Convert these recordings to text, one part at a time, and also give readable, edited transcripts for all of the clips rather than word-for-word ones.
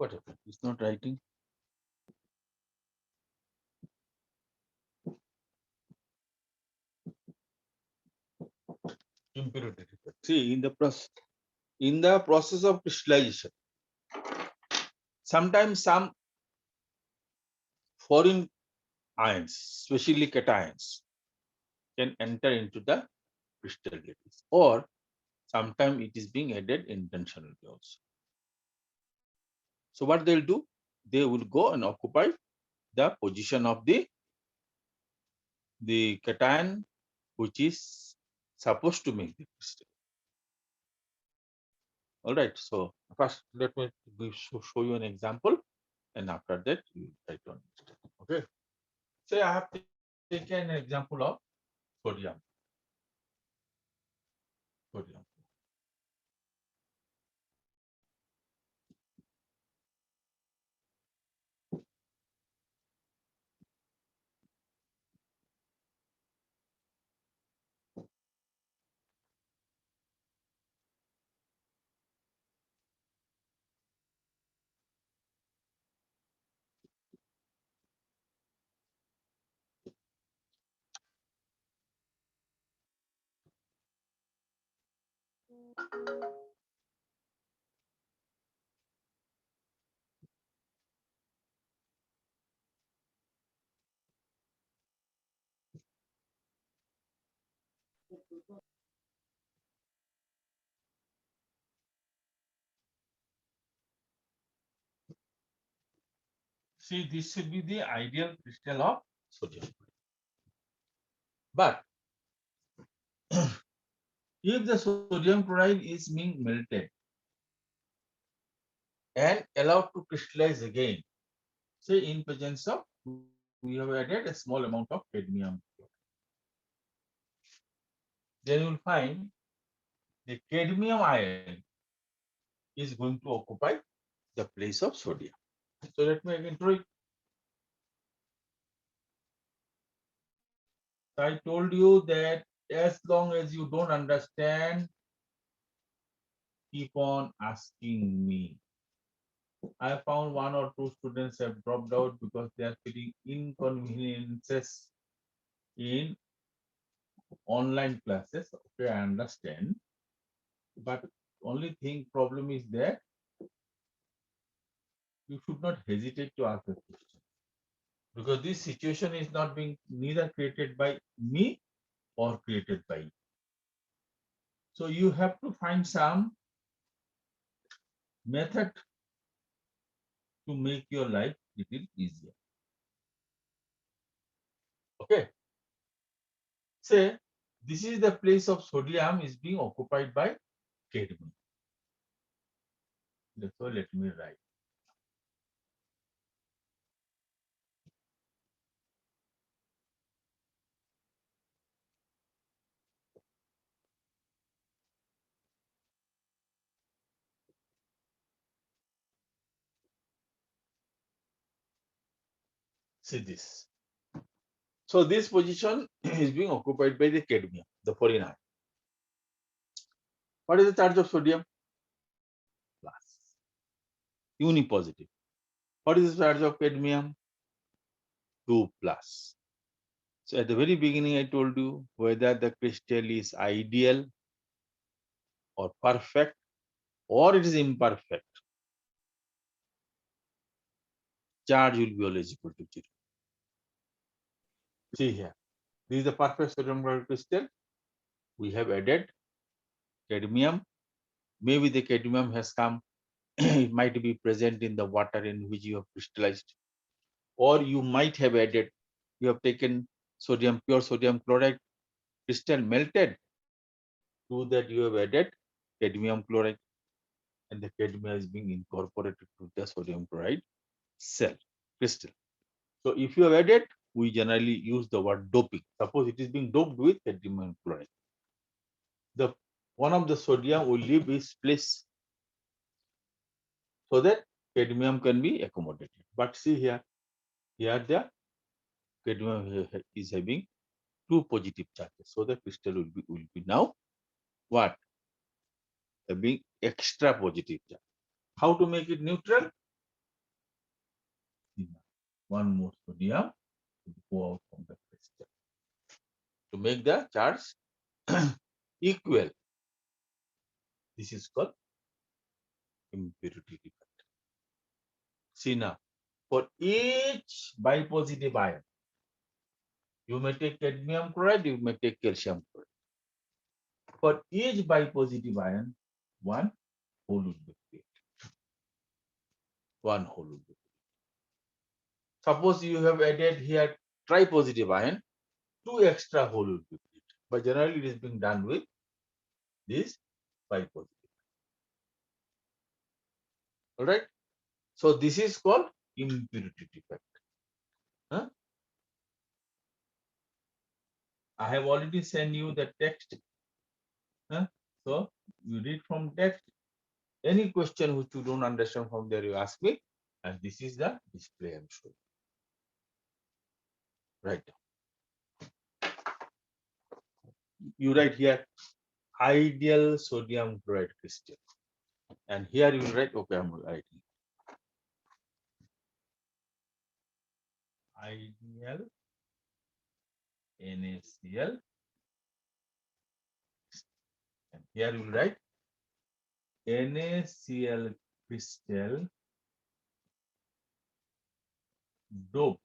What happened? It's not writing. Impurity defect. See, in the process of crystallization, sometimes some foreign ions, especially cations, can enter into the crystal lattice, or sometimes it is being added intentionally also. So what they'll do, they will go and occupy the position of the cation which is supposed to make the crystal. All right. So first, let me show you an example, and after that, you try to understand. Okay. Say I have taken an example of sodium. Sodium. See, this should be the ideal crystal of sodium. But if the sodium chloride is being melted and allowed to crystallize again, say in presence of, we have added a small amount of cadmium, then you will find the cadmium ion is going to occupy the place of sodium. So let me again draw it. I told you that as long as you don't understand, keep on asking me. I found one or two students have dropped out because they are feeling inconveniences in online classes. Okay, I understand. But only thing problem is that you should not hesitate to ask the question, because this situation is not being neither created by me or created by you. So you have to find some method to make your life little easier. Okay. Say this is the place of sodium is being occupied by cadmium. So let me write. See this. So this position is being occupied by the cadmium, the foreign ion. What is the charge of sodium? Plus. Unipositive. What is the charge of cadmium? 2 plus. So at the very beginning, I told you whether the crystal is ideal or perfect or it is imperfect, charge will be always equal to 0. See here, this is the perfect sodium chloride crystal. We have added cadmium. Maybe the cadmium has come, it might be present in the water in which you have crystallized, or you might have added, you have taken sodium, pure sodium chloride crystal melted, to that you have added cadmium chloride, and the cadmium is being incorporated to the sodium chloride cell crystal. So if you have added, we generally use the word doping. Suppose it is being doped with cadmium chloride. The one of the sodium will leave its place so that cadmium can be accommodated. But see here, the cadmium is having 2 positive charges. So the crystal will be now what? Having extra positive charge. How to make it neutral? one more sodium to go out from the crystal to make the charge equal. This is called impurity defect. See now, for each bipositive ion, you may take cadmium chloride, you may take calcium chloride. For each bipositive ion, one hole will be created. One hole will be created. Suppose you have added here tripositive ion, two extra hole will be created. But generally it is being done with this bipositive. All right. So this is called impurity defect. Huh? I have already sent you the text. Huh? So you read from text. Any question which you don't understand from there, you ask me. And this is the display I'm showing. Right. You write here ideal sodium chloride crystal. And here you write, okay, I'm writing. Ideal NaCl. And here you write NaCl crystal doped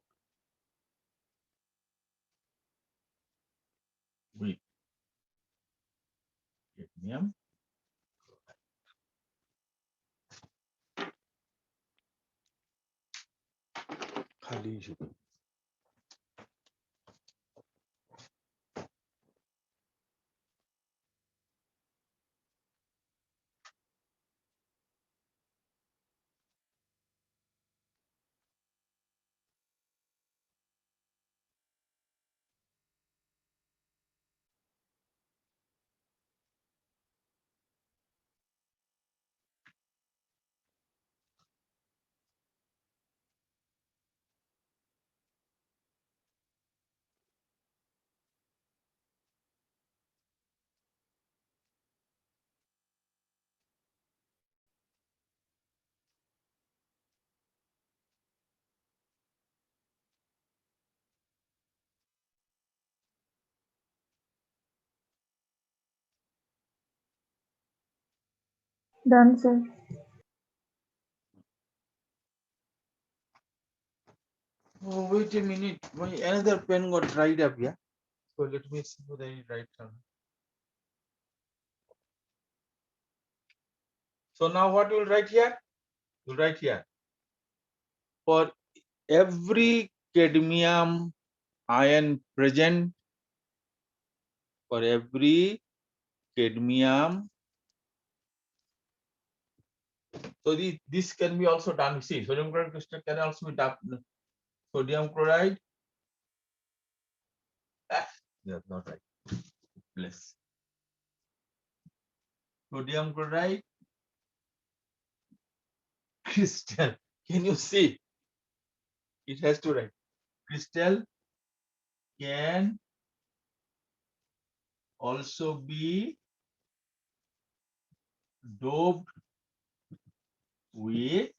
with cadmium chloride. Done, sir. Oh, wait a minute. My another pen got dried up, yeah? So let me see whether I write something. So now what you will write here? You write here. For every cadmium ion present, for every cadmium. So this can be also done. See, sodium chloride crystal can also be done. Sodium chloride. That's not right. Plus sodium chloride crystal. Can you see? It has to write. Crystal can also be doped with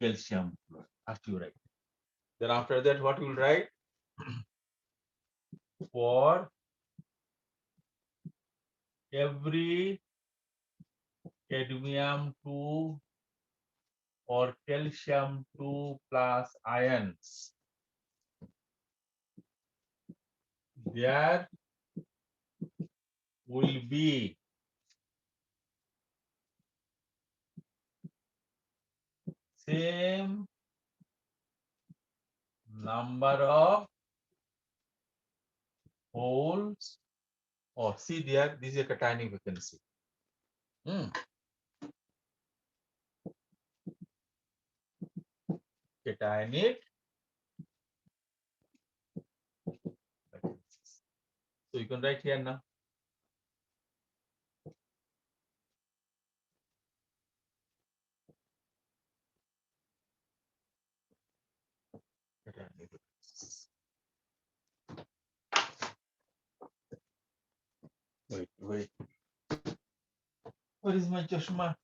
calcium chloride. Have to write. Then after that, what you will write? For every cadmium 2 or calcium 2 plus ions, there will be same number of holes. Oh, see there, this is a cationic vacancy. Cationic vacancies. So you can write here now. Cationic vacancies. Wait. Where is my chashma?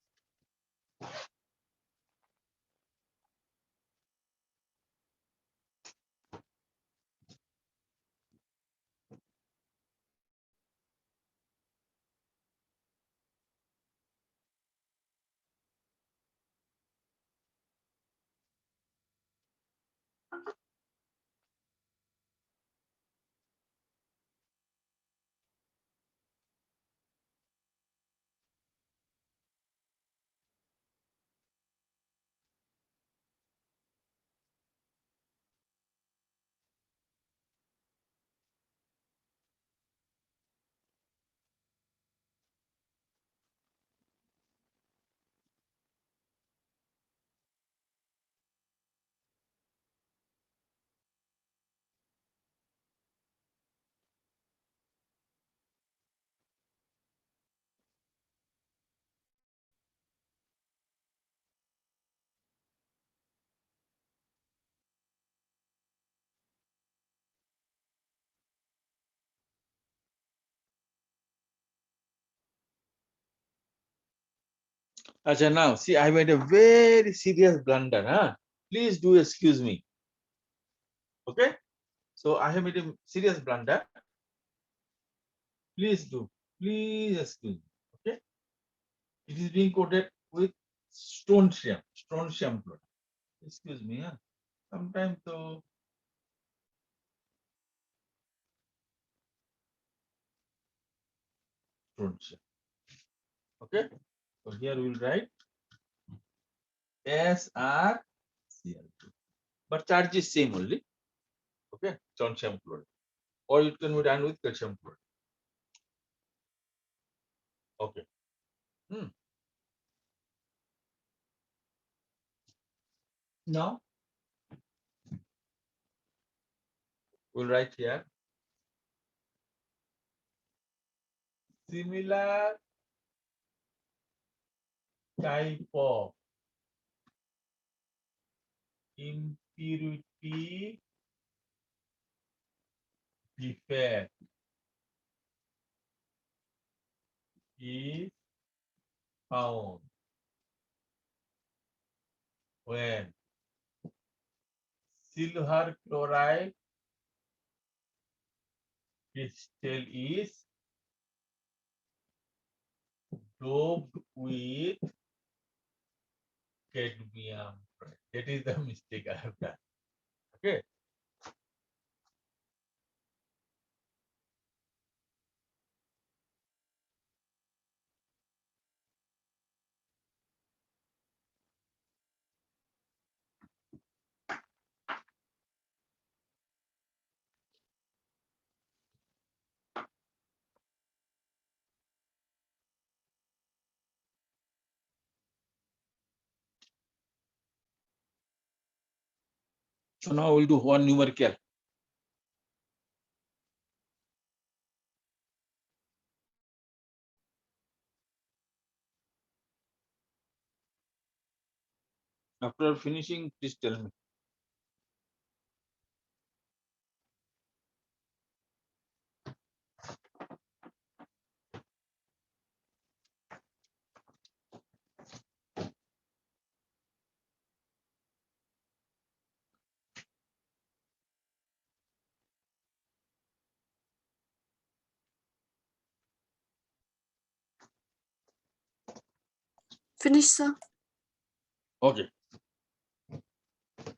Acha, now see, I made a very serious blunder. Huh? Please do excuse me. Okay? So I have made a serious blunder. Please do. Please excuse me. Okay? It is being coated with strontium chloride. Excuse me. Huh? Sometimes so strontium. Okay? So here we will write SrCl2. But charge is same only. Okay? Strontium chloride. Or it can be done with calcium chloride. Okay. Hmm. Now we'll write here similar type of impurity defect is found when silver chloride crystal is doped with cadmium. That is the mistake I have done. Okay. So now we'll do one numerical. After finishing, please tell me. Finish, sir. Okay.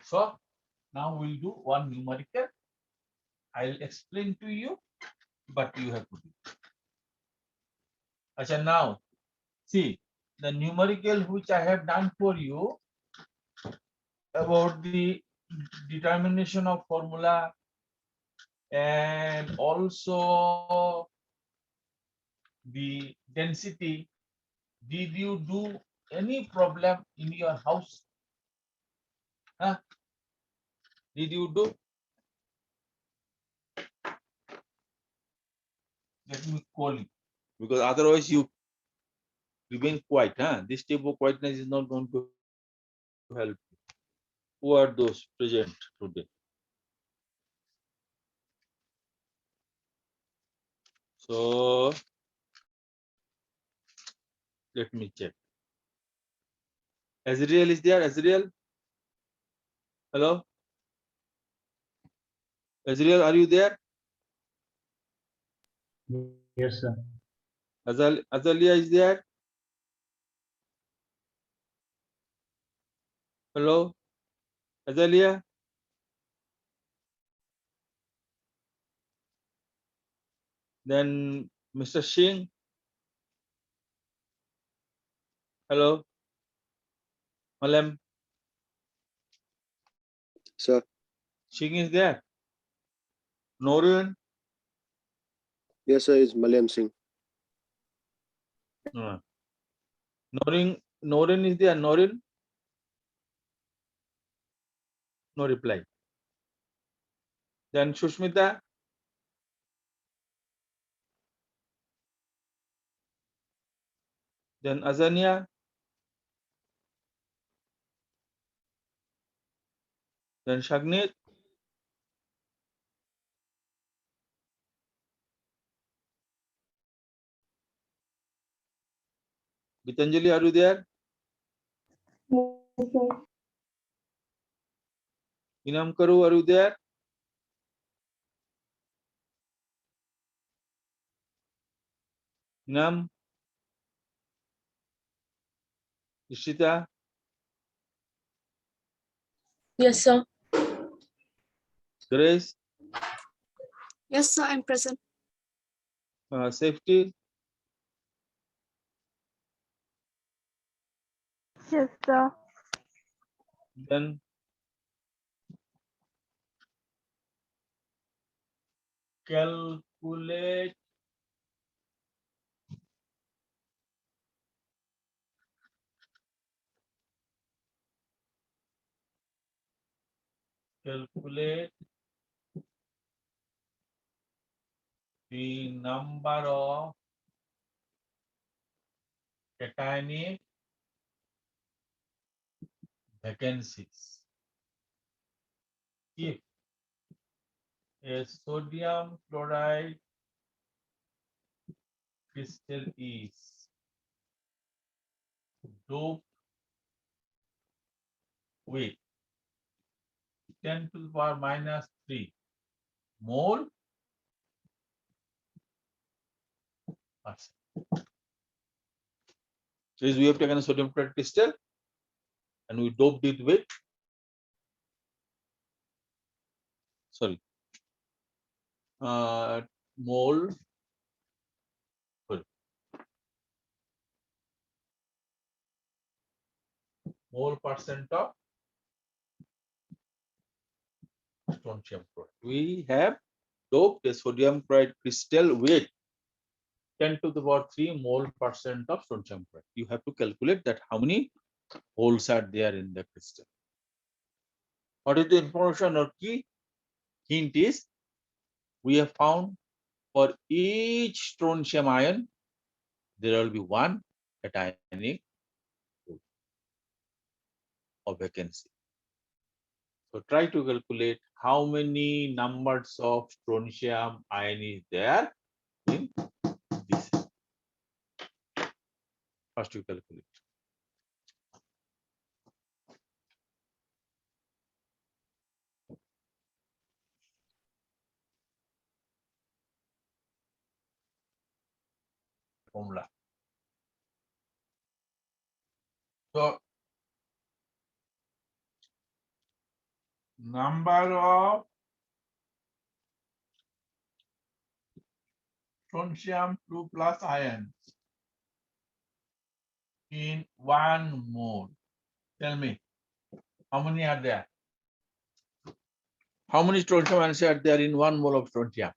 So now we'll do one numerical. I'll explain to you, but you have to do. Acha, now see the numerical which I have done for you about the determination of formula and also the density. Did you do any problem in your house? Huh? Did you do? Let me call you, because otherwise you remain quiet. Huh? This type of quietness is not going to help you. Who are those present today? So let me check. Azriel is there? Azriel? Hello? Azriel, are you there? Yes, sir. Azalia is there? Hello? Azalia? Then Mr. Singh? Hello? Malam? Sir, Singh is there? Noreen? yes, sir, is Malayam Singh. Noreen is there? Noreen? No reply. Then Shushmita? Then Azania? Then Shagnit? Gitanjali, are you there? Yes, sir. Inam Karu, are you there? Inam, Ishita, Yes, sir. Grace, Yes, sir. I'm present. Safety, Yes, sir. then calculate the number of cationic vacancies. If a sodium chloride crystal is doped with 10 to the power minus 3 mole percent. So we have taken a sodium chloride crystal and we doped it with, sorry, mole, sorry, mole percent of strontium chloride. We have doped a sodium chloride crystal with 10 to the power 3 mole percent of strontium chloride. You have to calculate that how many holes are there in the crystal. What is the information or key? Hint is we have found for each strontium ion there will be one cationic of vacancy. So try to calculate how many numbers of strontium ion is there in this. First you calculate. Formula. So number of strontium 2 plus ions in 1 mole. Tell me, how many are there? How many strontium ions are there in 1 mole of strontium?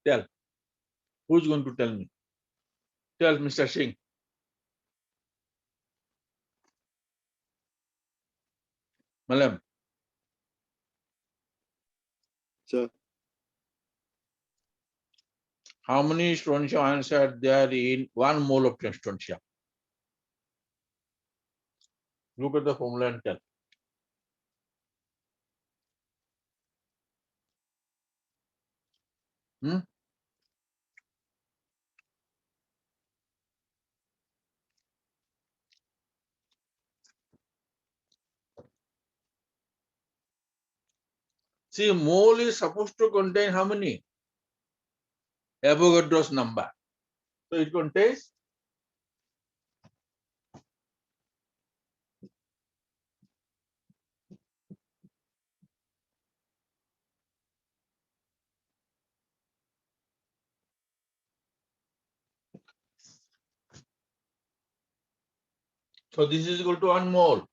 Tell. Who's going to tell me? Tell Mr. Singh. Malam. Sir, How many strontium ions are there in 1 mole of strontium? Look at the formula and tell. Hmm? See, mole is supposed to contain how many? Avogadro's number. So it contains so this is equal to 1 mole.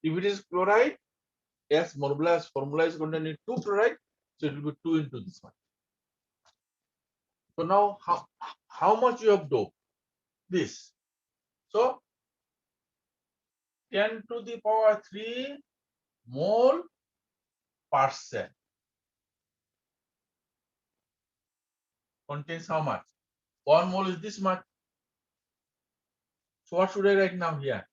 If it is chloride, yes, formula is containing 2 chloride, so it will be 2 into this one. So now how much you have doped? This. So 10 to the power 3 mole percent contains how much? 1 mole is this much. So what should I write now here?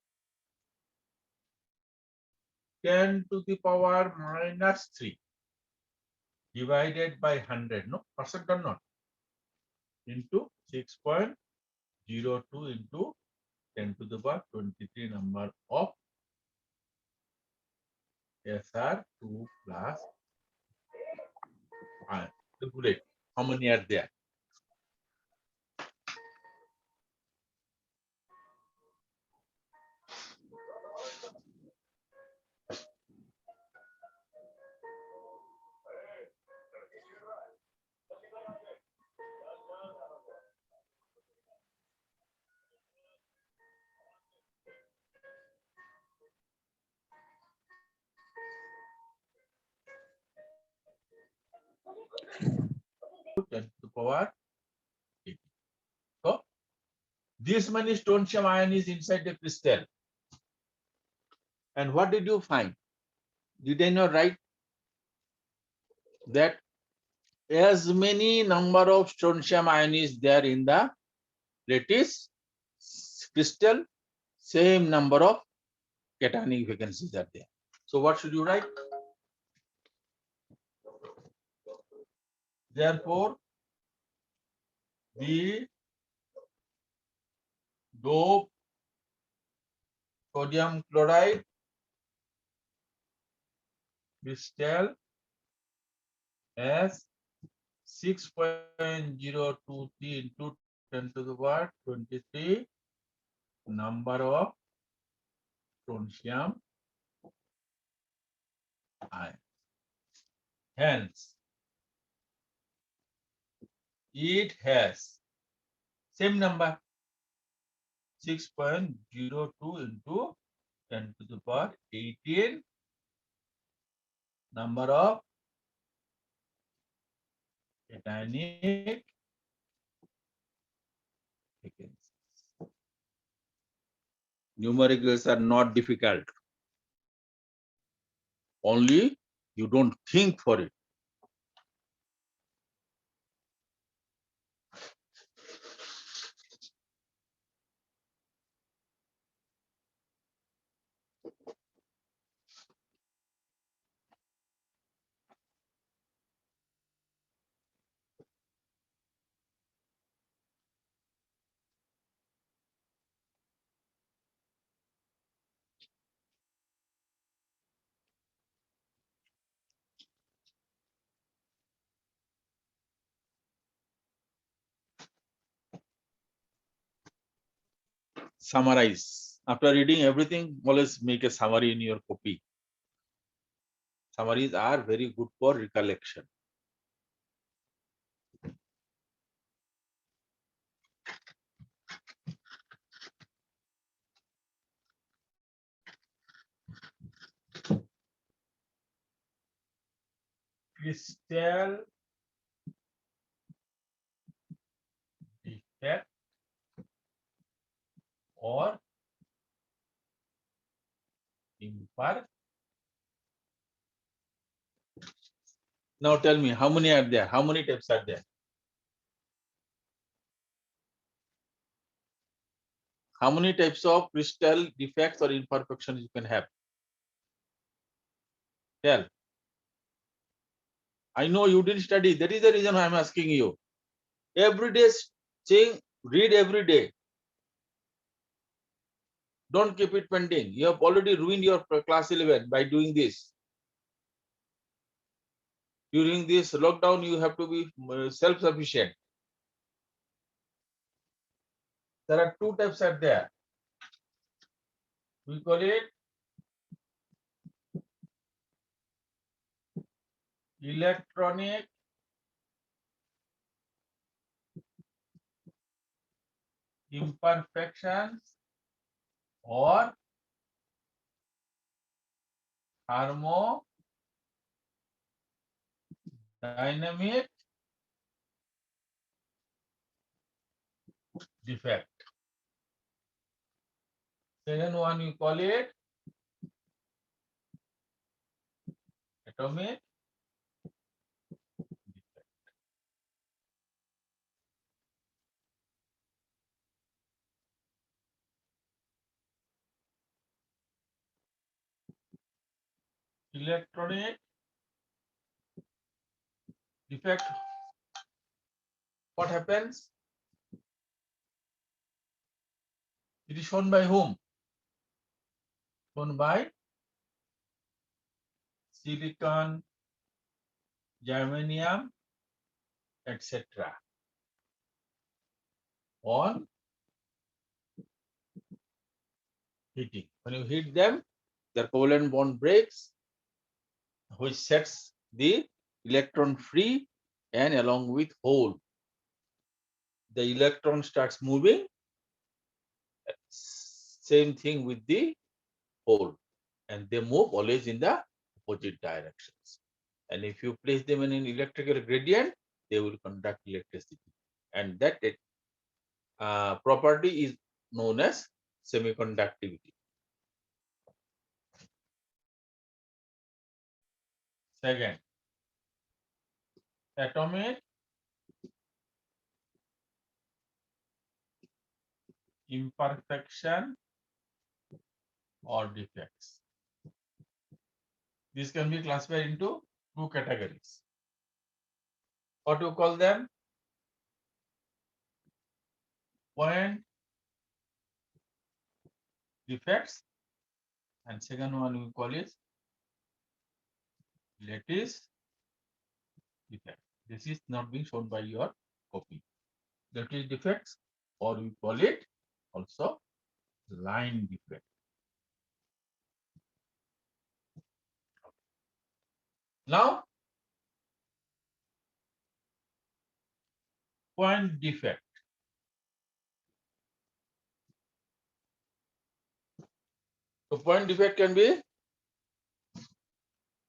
10 to the power minus 3 divided by 100, no? Percent or not? Into 6.0. 02 into 10 to the power 23 number of SR2 plus ion. Calculate how many are there. Ten to the power 80. So this many strontium ion is inside the crystal. And what did you find? Did I not write that as many number of strontium ion is there in the lattice crystal, same number of cationic vacancies are there. So what should you write? Therefore, the dope sodium chloride crystal has 6.023 into 10 to the power 23 number of strontium ion. Hence, it has same number 6.02 into 10 to the power 18 number of cationic vacancies. Numericals are not difficult. Only you don't think for it. Summarize. After reading everything, always make a summary in your copy. Summaries are very good for recollection. Crystal defect or imperfection. Now tell me, how many are there? How many types are there? How many types of crystal defects or imperfections you can have? Tell. I know you didn't study. That is the reason I am asking you. Every day, saying, read every day. Don't keep it pending. You have already ruined your class 11 by doing this. During this lockdown, you have to be self-sufficient. There are two types are there. We call it electronic imperfections or thermodynamic defect. Second one you call it atomic defect. Electronic defect. What happens? It is shown by whom? Shown by silicon, germanium, etc. on heating. When you heat them, their covalent bond breaks, which sets the electron free, and along with hole, the electron starts moving. Same thing with the hole, and they move always in the opposite directions. And if you place them in an electrical gradient, they will conduct electricity, and that property is known as semiconductivity. Second, atomic imperfection or defects. This can be classified into two categories. What do you call them? Point defects, and second one we call it lattice defect. This is not being shown by your copy. Lattice defects, or we call it also line defect. Now, point defect. So point defect can be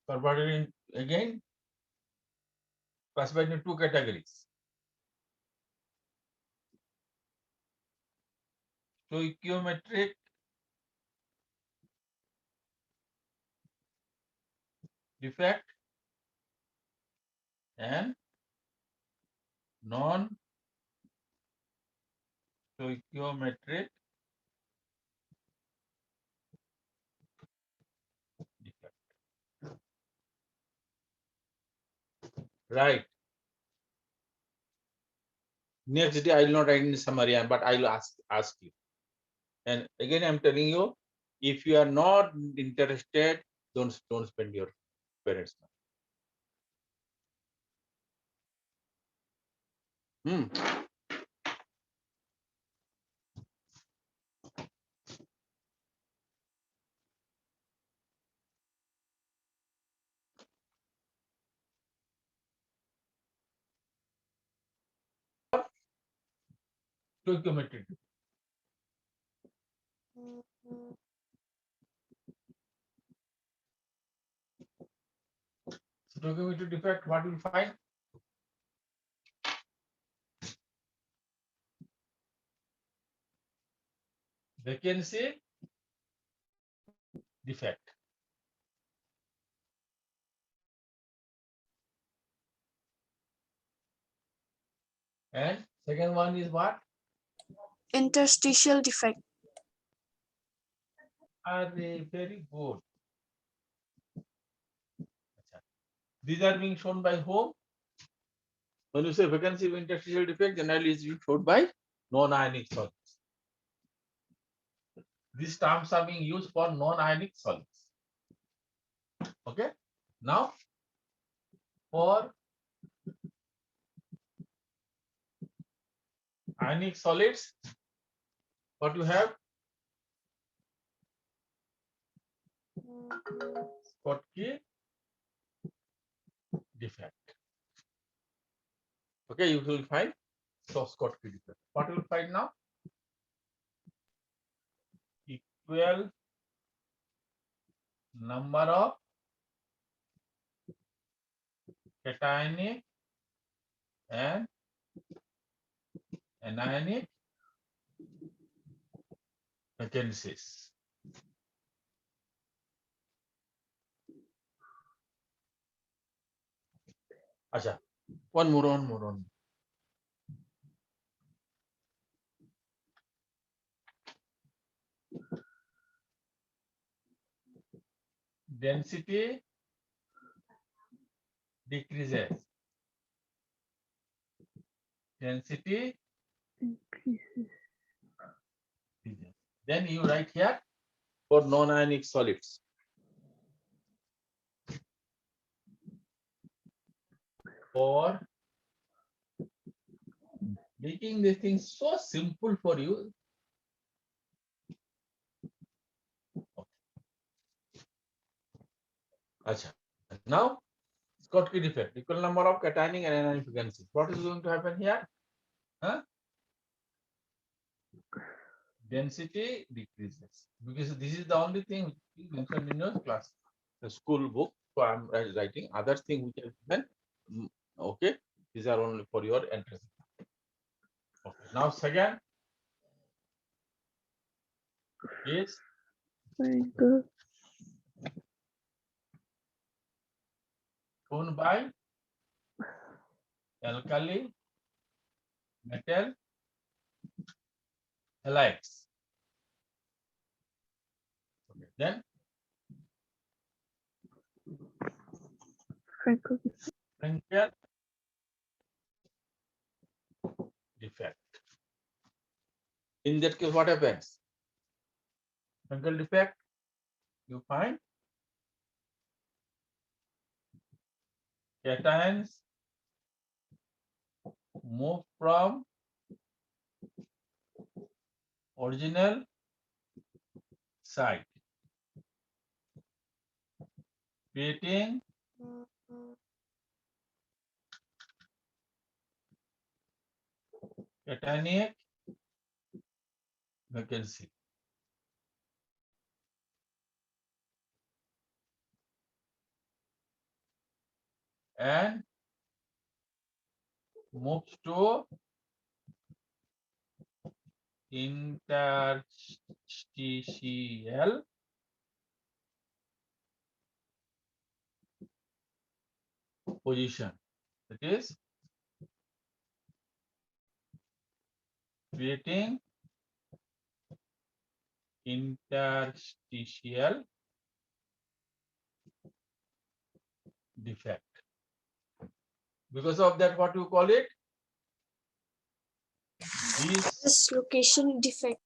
converted in, again, classified into two categories. Stoichiometric defect and non-stoichiometric defect. Right. Next day I will not write in summary, but I will ask you. And again, I'm telling you, if you are not interested, don't spend your parents' money. Stoichiometric. Stoichiometric defect, what will find? Vacancy defect. And second one is what? Interstitial defect. Are they very good? These are being shown by whom? When you say vacancy of interstitial defect, generally is being shown by non-ionic solids. These terms are being used for non-ionic solids. Okay. Now, for ionic solids, what you have? Schottky defect. Okay, you will find Schottky defect. What you will find now? Equal number of cationic and anionic vacancies. Acha, one more. Density decreases. Density increases. Then you write here for non-ionic solids. For making this thing so simple for you. Achha. Now, Schottky defect, equal number of cationic and anionic frequencies. What is going to happen here? Huh? Density decreases, because this is the only thing which is mentioned in your class, the school book. So I'm writing other thing which is given. Okay, these are only for your interest. Okay, now second is shown by alkali metal halides. Okay, then Frenkel defect. In that case, what happens? Frenkel defect, you find cations move from original site, creating cationic vacancy. And moves to interstitial position. That is creating interstitial defect. Because of that, what you call it? Dislocation defect.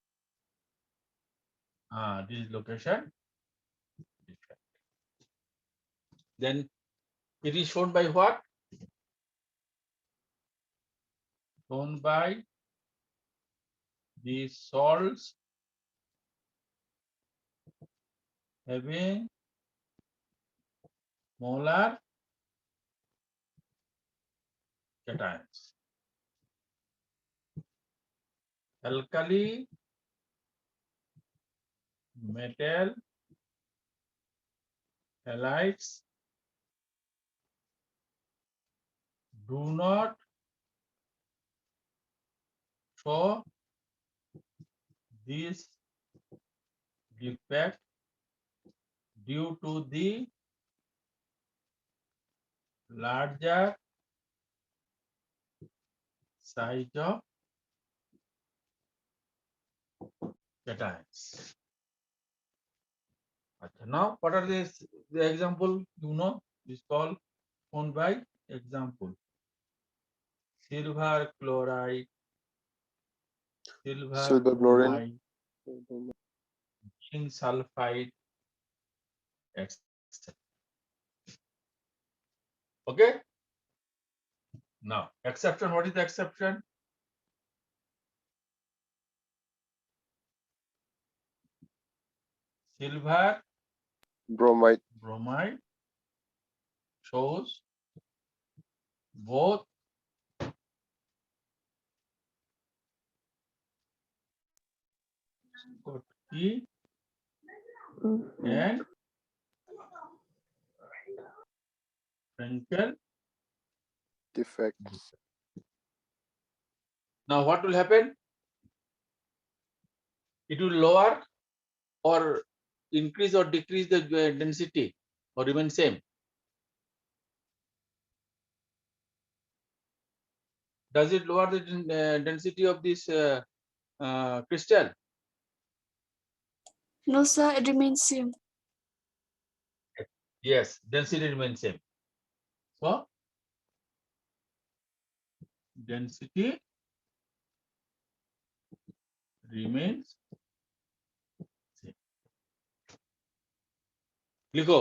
Dislocation defect. Then it is shown by what? Shown by the salts having molar cations. Alkali metal halides do not show this defect due to the larger size of cations. Now, what are the example? You know, is called shown by example. Silver chloride, silver chlorine, bromide, zinc sulfide, etc. Okay. Now, exception. What is the exception? Silver bromide shows both Schottky and Frenkel defect. Now, what will happen? It will lower or increase or decrease the density or remain same. Does it lower the density of this crystal? No, sir, it remains same. Yes, density remains same. So, density remains लिखो।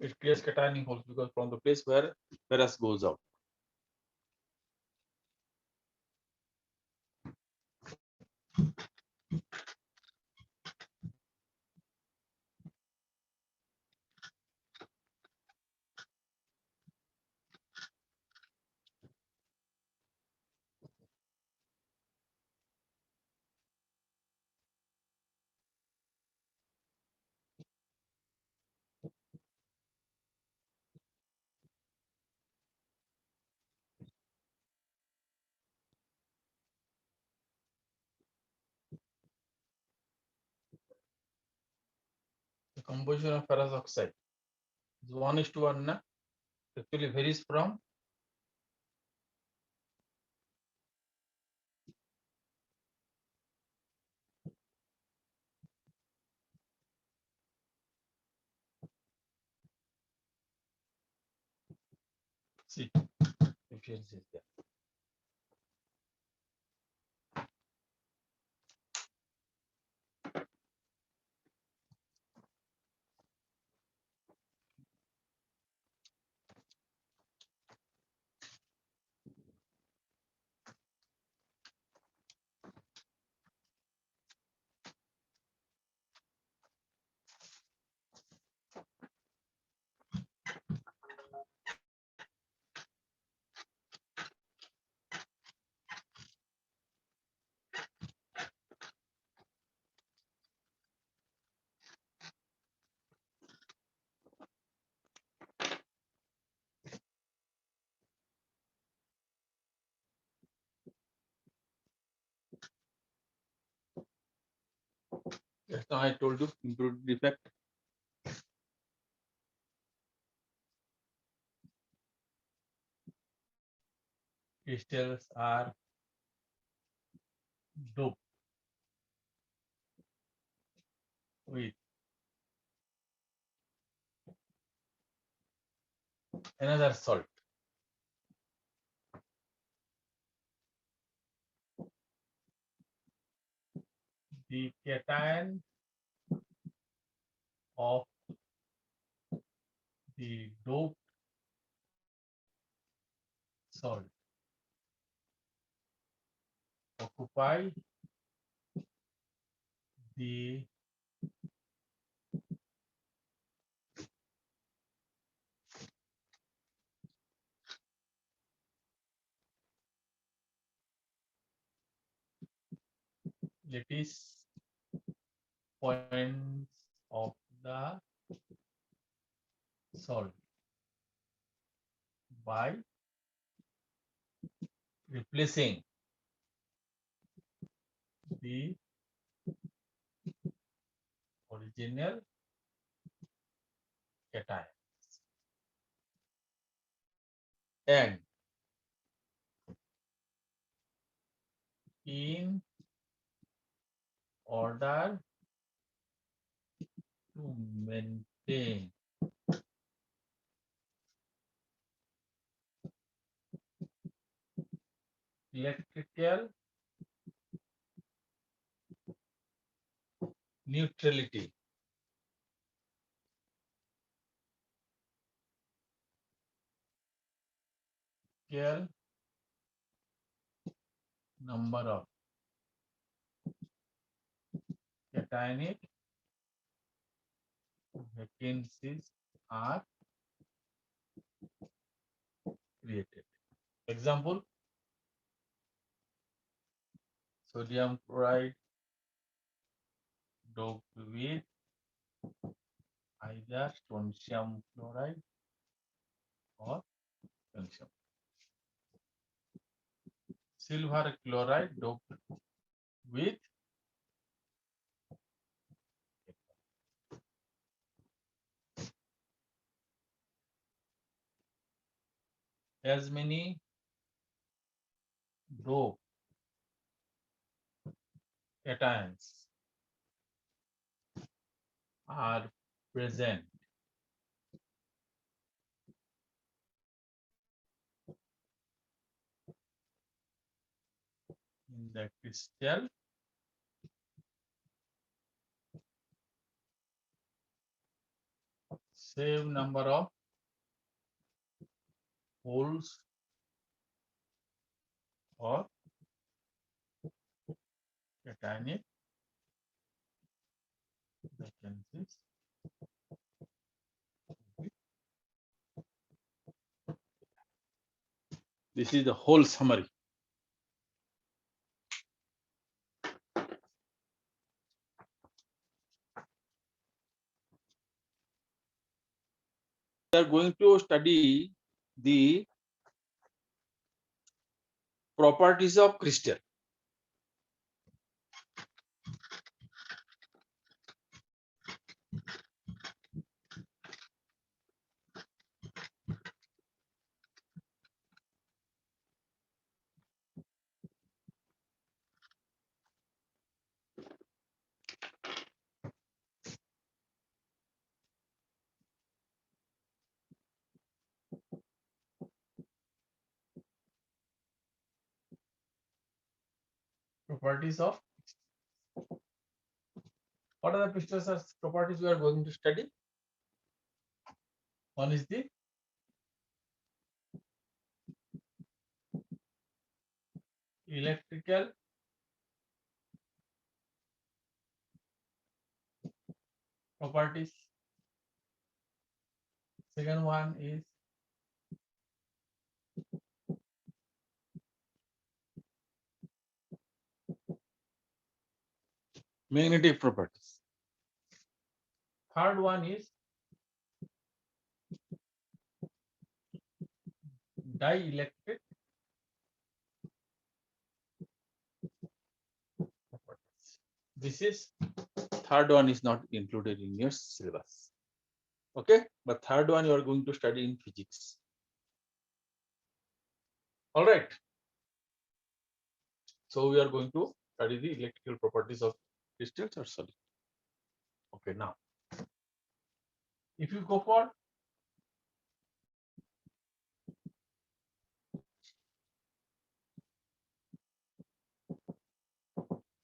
It creates cationing holes because from the place where ferrous goes out. The composition of ferrous oxide is 1:1 na? Actually varies from see efficiency is there. Just now I told you impurity defect. Crystals are doped with another salt. The cation of the doped salt occupy the lattice points of the salt by replacing the original cation and in order to maintain electrical neutrality. Equal number of cationic vacancies are created. Example, sodium chloride doped with either strontium chloride or calcium. Silver chloride doped with as many dope cations are present in the crystal, same number of holes or cationic vacancies. This is the whole summary. We are going to study the properties of crystal. Properties of what are the crystals are properties we are going to study? One is the electrical properties. Second one is magnetic properties. Third one is dielectric properties. This is third one is not included in your syllabus. Okay, but third one you are going to study in physics. All right. So we are going to study the electrical properties of crystals or solid. Okay, now if you go for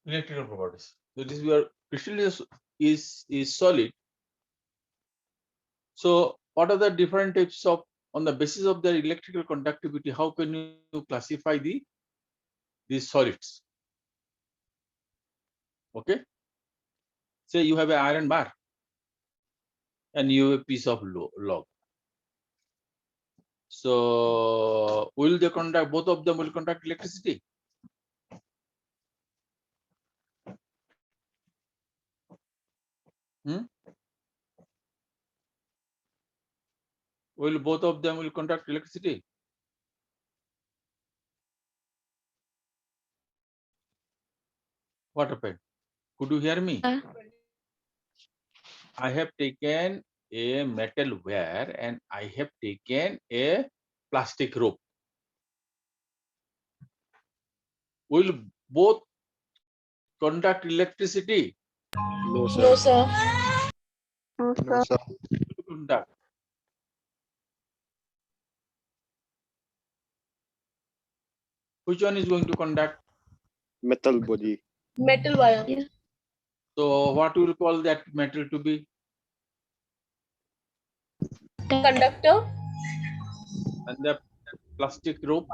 electrical properties, that is, we are crystal is solid. So what are the different types of, on the basis of their electrical conductivity, how can you classify these solids? Okay, say you have an iron bar and you have a piece of log. So will they conduct, both of them will conduct electricity? Will both of them will conduct electricity? What happened? Could you hear me? I have taken a metal wire and I have taken a plastic rope. Will both conduct electricity? No, sir. No, sir. No, sir. Conduct. Which one is going to conduct? Metal body. Metal wire. So what will call that metal to be? Conductor. And the plastic rope?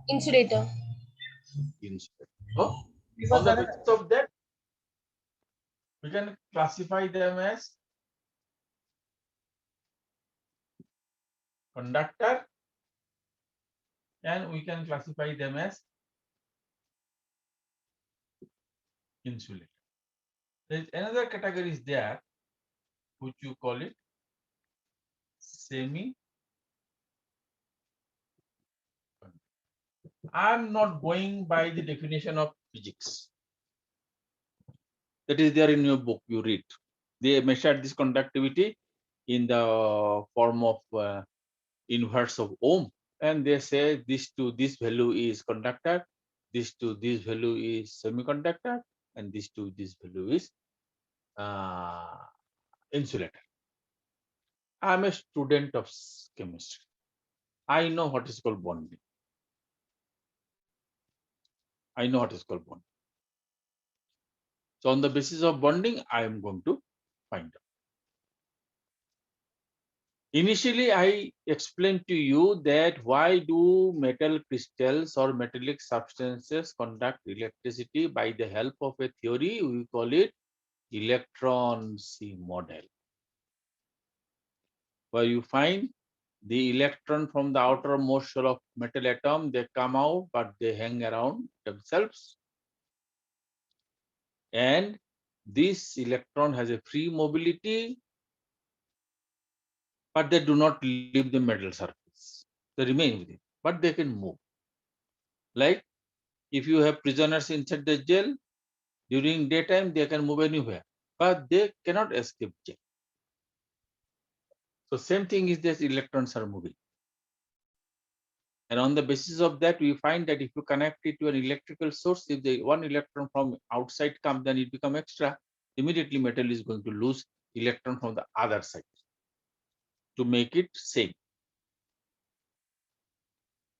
Insulator. Insulator. Oh, on the basis of that, we can classify them as conductor and we can classify them as insulator. There is another category is there which you call it semi. I am not going by the definition of physics. That is there in your book you read. They measured this conductivity in the form of inverse of ohm, and they say this to this value is conductor, this to this value is semiconductor, and this to this value is insulator. I am a student of chemistry. I know what is called bonding. I know what is called bonding. So on the basis of bonding, I am going to find out. Initially, I explained to you that why do metal crystals or metallic substances conduct electricity by the help of a theory, we call it electron C model, where you find the electron from the outermost shell of metal atom, they come out, but they hang around themselves. And this electron has a free mobility, but they do not leave the metal surface. They remain with it, but they can move. Like if you have prisoners inside the jail, during daytime, they can move anywhere, but they cannot escape jail. So same thing is that electrons are moving. And on the basis of that, we find that if you connect it to an electrical source, if the one electron from outside comes, then it becomes extra. Immediately metal is going to lose electron from the other side to make it same.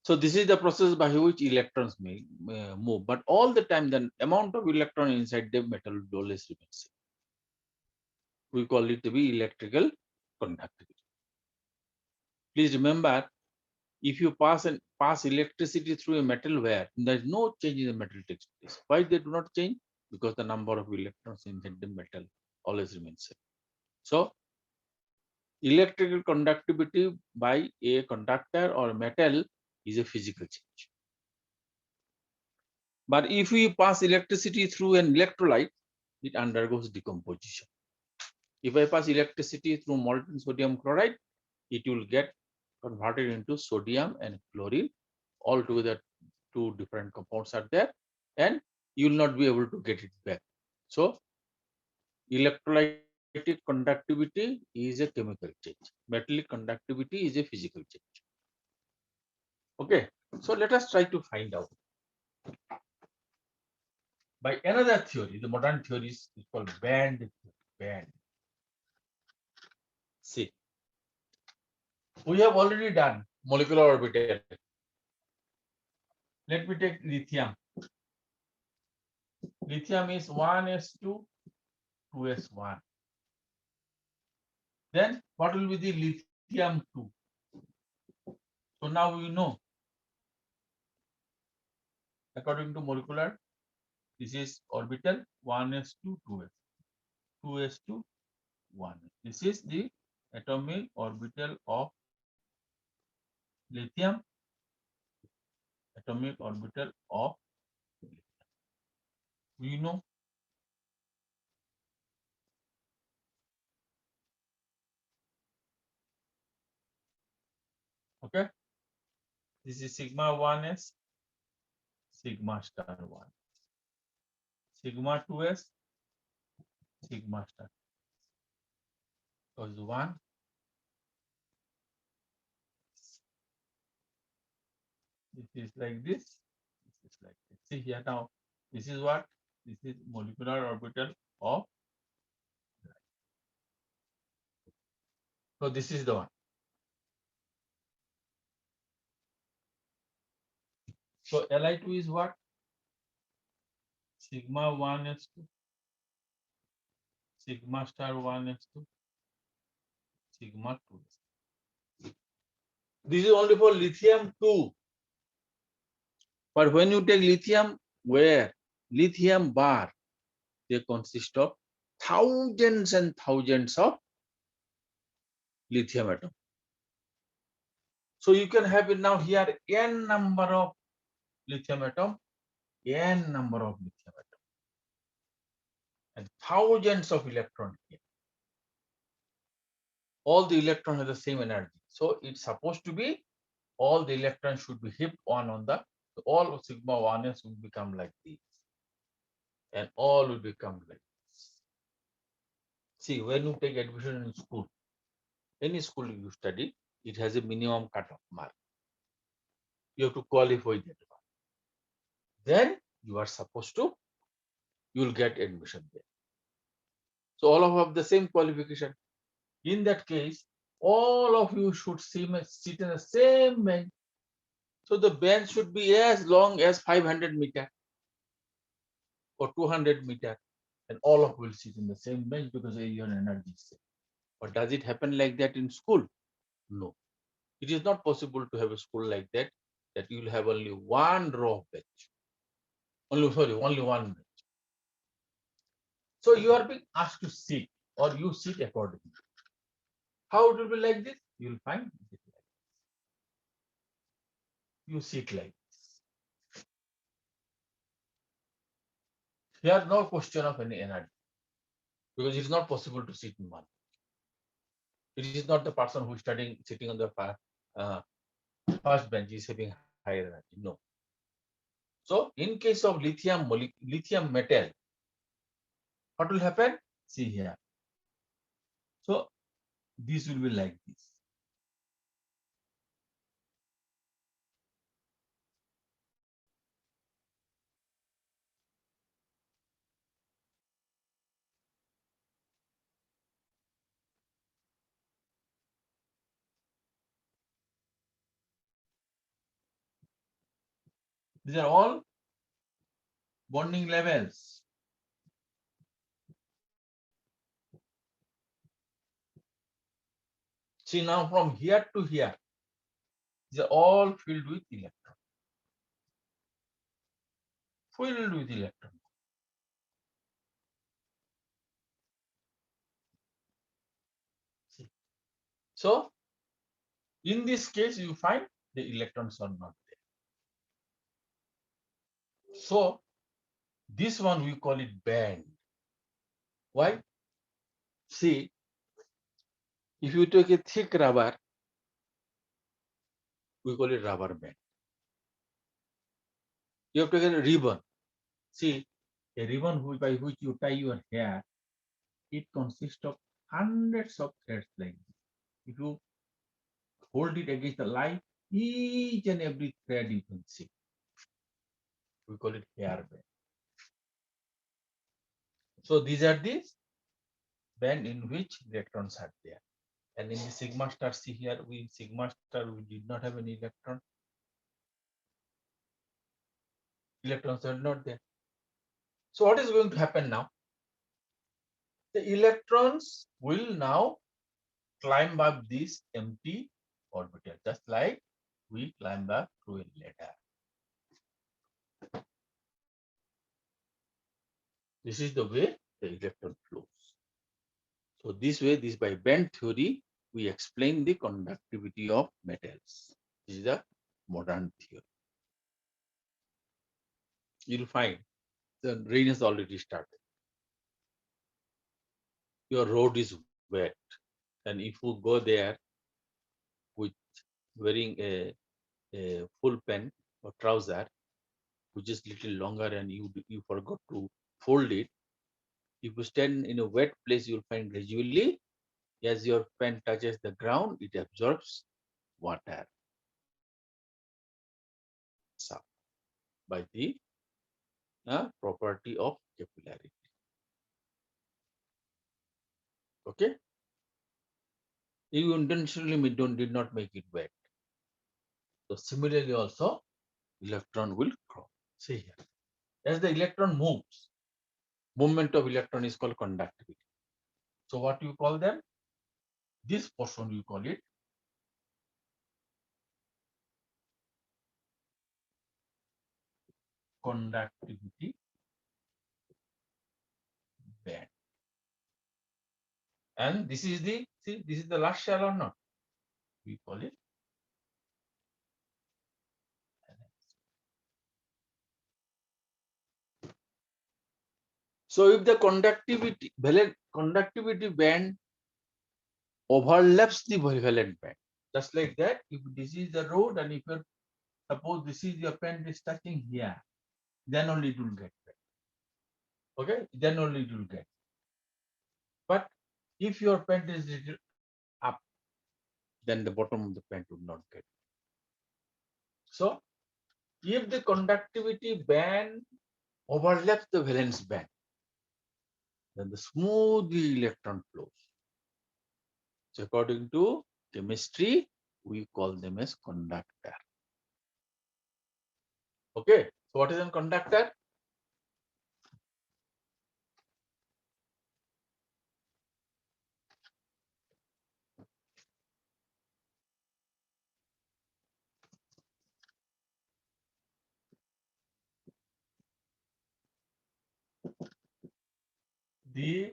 So this is the process by which electrons may move. But all the time, the amount of electron inside the metal will always remain same. We call it to be electrical conductivity. Please remember, if you pass electricity through a metal wire, there is no change in the metal takes place. Why they do not change? Because the number of electrons inside the metal always remains same. So electrical conductivity by a conductor or metal is a physical change. But if we pass electricity through an electrolyte, it undergoes decomposition. If I pass electricity through molten sodium chloride, it will get converted into sodium and chlorine. Altogether, two different compounds are there, and you will not be able to get it back. So, electrolytic conductivity is a chemical change. Metallic conductivity is a physical change. Okay, so let us try to find out by another theory. The modern theory is called band theory. Band. See, we have already done molecular orbital. Let me take lithium. Lithium is 1s2, 2s1. Then what will be the lithium 2? So now we know, according to molecular, this is orbital 1s2, 2s, 2s2, 1. This is the atomic orbital of lithium, atomic orbital of lithium. We know. Okay. This is sigma 1s, sigma star 1. Sigma 2s, sigma star. Because 1. This is like this. This is like this. See here now. This is what? This is molecular orbital of. So this is the one. So Li2 is what? Sigma 1s2, sigma star 1s2, sigma 2s2. This is only for lithium 2. But when you take lithium, where? Lithium bar, they consist of thousands and thousands of lithium atoms. So you can have it now here n number of lithium atom, n number of lithium atom, and thousands of electrons here. All the electrons have the same energy. So it's supposed to be all the electrons should be heaped on the, so all of sigma 1s will become like this. And all will become like this. See, when you take admission in school, any school you study, it has a minimum cutoff mark. You have to qualify that one. Then you are supposed to, you will get admission there. So all of have the same qualification. In that case, all of you should sit in the same bench. So the bench should be as long as 500 meters or 200 meters, and all of you will sit in the same bench because your energy is same. But does it happen like that in school? No, it is not possible to have a school like that, that you will have only one row of bench. Only one bench. So you are being asked to sit, or you sit accordingly. How it will be like this? You will find it like this. You sit like this. Here no question of any energy, because it is not possible to sit in one. It is not the person who is studying sitting on the uh, first bench is having higher energy. No. So in case of lithium metal, what will happen? See here. So this will be like this. These are all bonding levels. See now from here to here, these are all filled with electron. Filled with electron. See. So in this case, you find the electrons are not there. So this one we call it band. Why? See, if you take a thick rubber, we call it rubber band. You have taken a ribbon. See, a ribbon by which you tie your hair, it consists of hundreds of threads like this. If you hold it against the light, each and every thread you can see. We call it hair band. So these are the band in which electrons are there. And in the sigma star, see here, sigma star, we did not have any electron. Electrons are not there. So what is going to happen now? The electrons will now climb up this empty orbital, just like we climb up through a ladder. This is the way the electron flows. So this way, this by band theory, we explain the conductivity of metals. This is the modern theory. You'll find the rain has already started. Your road is wet, and if you go there with wearing a full pant or trouser, which is little longer, and you forgot to fold it, if you stand in a wet place, you'll find gradually as your pen touches the ground, it absorbs water by the property of capillarity. Okay, you intentionally did not make it wet. So similarly, also electron will cross. See here, as the electron moves, movement of electron is called conductivity. So what you call them? This portion you call it conductivity band. And this is the, see, this is the last shell or not? We call it. So if the conductivity band overlaps the valent band, just like that, if this is the road and if you suppose this is your pen is touching here, then only it will get wet. Okay, then only it will get. But if your pen is little up, then the bottom of the pen would not get. So if the conductivity band overlaps the valence band, then the smoothly electron flows. So according to chemistry, we call them as conductor. Okay, so what is a conductor? the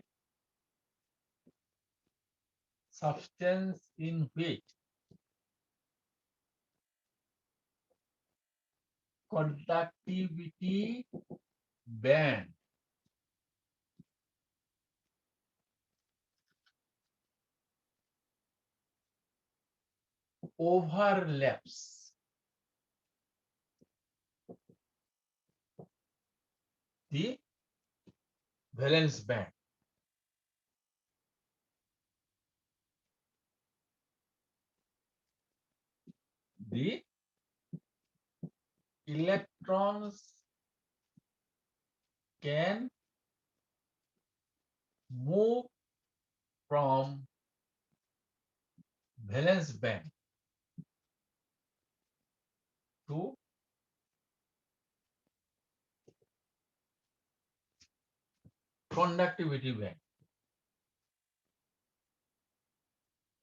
substance in which conductivity band overlaps the valence band. The electrons can move from valence band to conductivity band,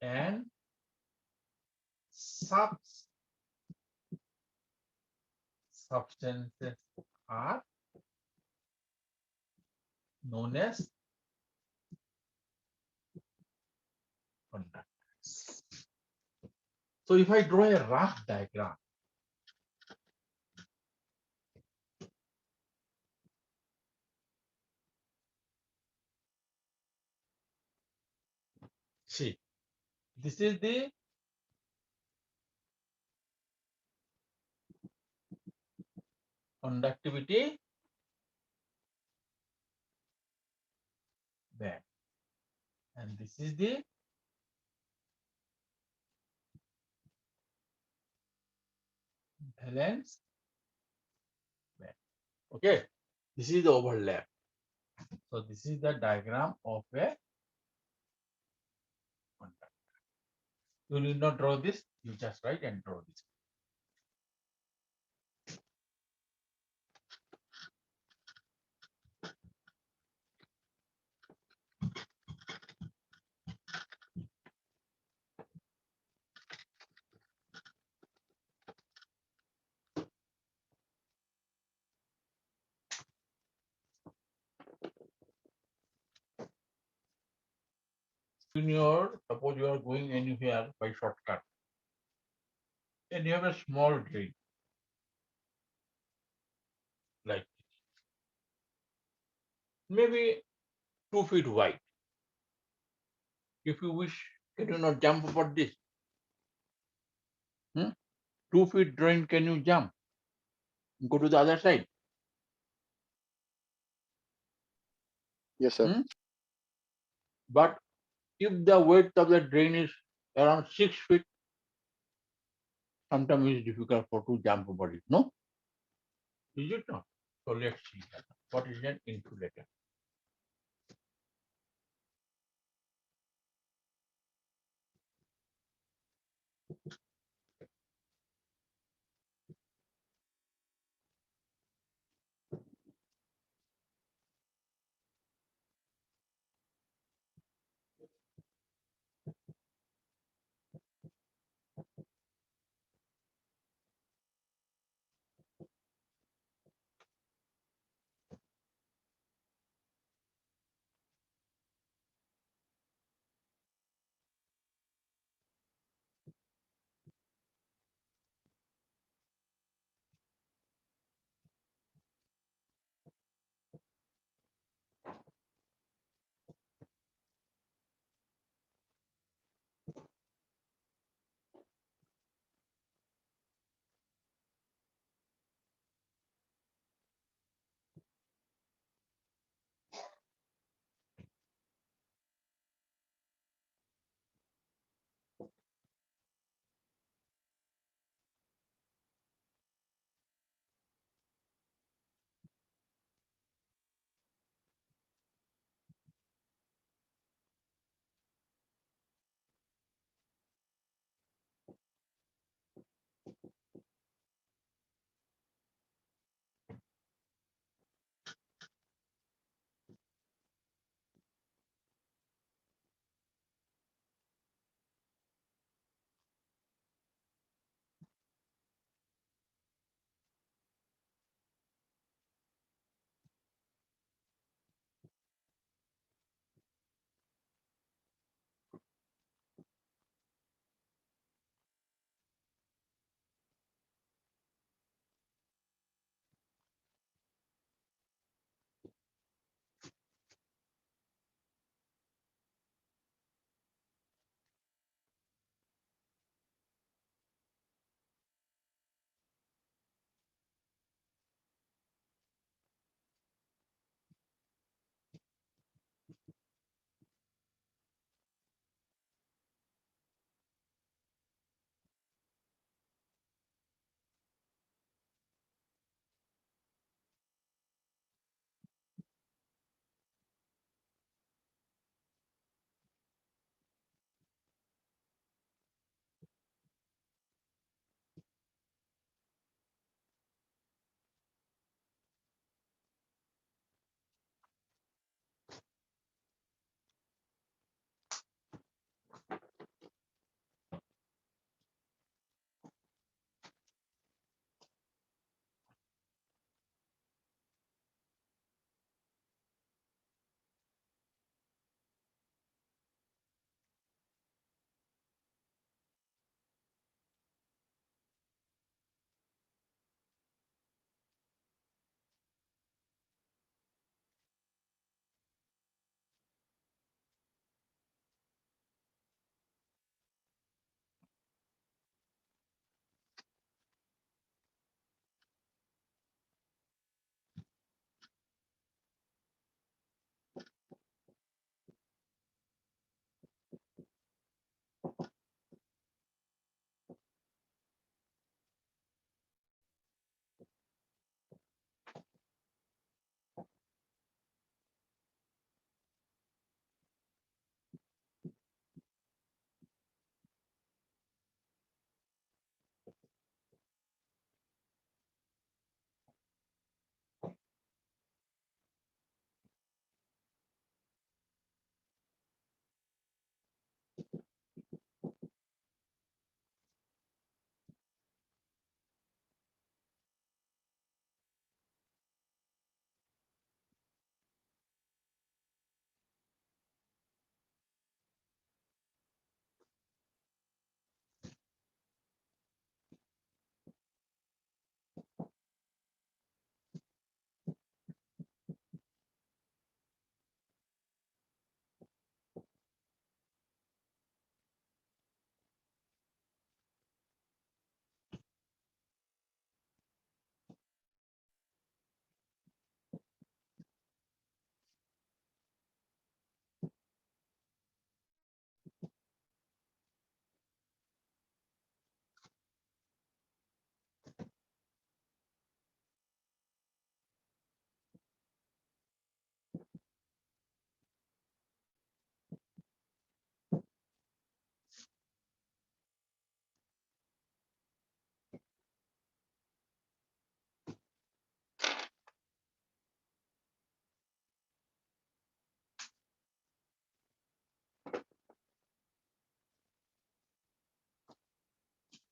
and substances are known as conductors. So if I draw a rough diagram, see, this is the conductivity band, and this is the valence band. Okay, this is the overlap. So this is the diagram of a conductor. You need not draw this, you just write and draw this. Suppose you are going anywhere by shortcut, and you have a small drain, like maybe 2 feet wide. If you wish, can you not jump over this? 2 feet drain, can you jump? Go to the other side. Yes, sir. But if the width of the drain is around 6 feet, sometimes it's difficult for to jump over it. No? Is it not? So let's see that. What is an insulator?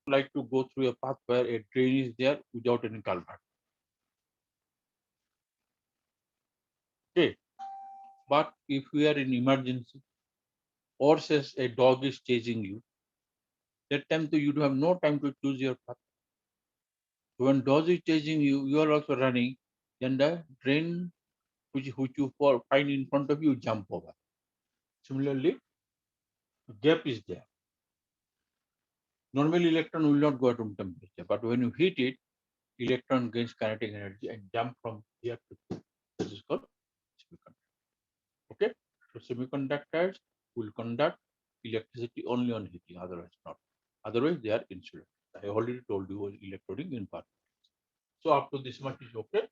like to go through a path where a drain is there without any culvert. Okay. But if we are in emergency, or says a dog is chasing you, that time you have no time to choose your path. When dog is chasing you, you are also running, then the drain which you find in front of you, jump over. Similarly, gap is there. Normally, electron will not go at room temperature, but when you heat it, electron gains kinetic energy and jump from here to here. This is called semiconductor. Okay, so semiconductors will conduct electricity only on heating, otherwise not. Otherwise, they are insulated. I already told you electronic in part. So up to this much is okay.